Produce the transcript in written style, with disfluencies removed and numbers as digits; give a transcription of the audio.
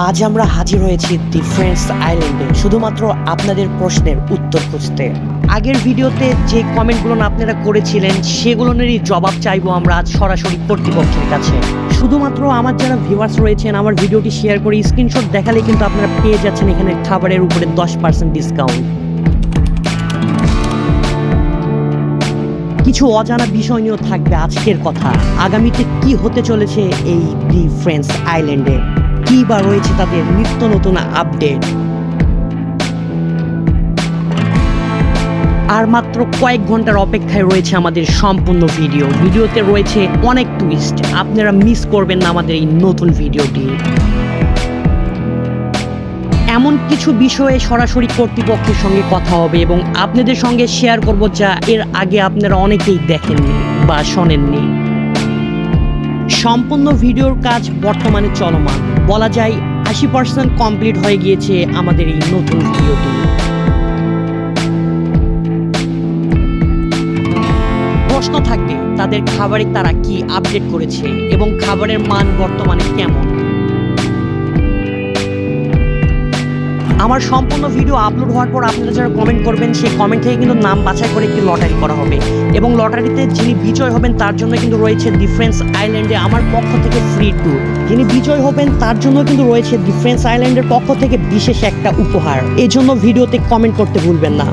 আজ আমরা হাজির হয়েছি ডিফারেন্স আইল্যান্ডে শুধুমাত্র আপনাদের প্রশ্নের উত্তর খুঁজতে। আগের ভিডিওতে যে কমেন্টগুলো আপনারা করেছিলেন সেগুলোরই জবাব চাইবো আমরা আজ সরাসরি কর্তৃপক্ষের কাছে। শুধুমাত্র আমার যারা ভিউয়ার্স রয়েছেন আমার ভিডিওটি শেয়ার করে স্ক্রিনশট দেখালে কিন্তু আপনারা পেয়ে যাচ্ছেন এখানে খাবারের উপরে 10% ডিসকাউন্ট। কিছু অজানা বিষয় নিয়েও থাকবে আজকের কথা। আগামীতে কি হতে চলেছে এই ডিফারেন্স আইল্যান্ডে, কি বা রয়েছে তাদের নিত্য নতুন আপডেট। আর মাত্র কয়েক ঘন্টার অপেক্ষায় রয়েছে আমাদের সম্পূর্ণ ভিডিওতে রয়েছে অনেক টুইস্ট। আপনারা মিস করবেন না আমাদের এই নতুন ভিডিওটি। এমন কিছু বিষয়ে সরাসরি কর্তৃপক্ষের সঙ্গে কথা হবে এবং আপনাদের সঙ্গে শেয়ার করব যা এর আগে আপনারা অনেকেই দেখেননি বা শোনেননি। সম্পূর্ণ ভিডিওর কাজ বর্তমানে চলমান, বলা যায় 80% কমপ্লিট হয়ে গিয়েছে আমাদের এই নতুন ভিডিওটি। প্রশ্ন থাকবে তাদের খাবারে তারা কি আপডেট করেছে এবং খাবারের মান বর্তমানে কেমন। আমার সম্পূর্ণ ভিডিও আপলোড হওয়ার পর আপনারা যারা কমেন্ট করবেন সেই কমেন্ট থেকে কিন্তু নাম বাছাই করে একটি লটারি করা হবে এবং লটারিতে যিনি বিজয় হবেন তার জন্য কিন্তু রয়েছে ডিফারেন্স আইল্যান্ডে আমার পক্ষ থেকে ফ্রি ট্যুর। যিনি বিজয় হবেন তার জন্য কিন্তু রয়েছে ডিফারেন্স আইল্যান্ডের পক্ষ থেকে বিশেষ একটা উপহার। এই জন্য ভিডিওতে কমেন্ট করতে ভুলবেন না।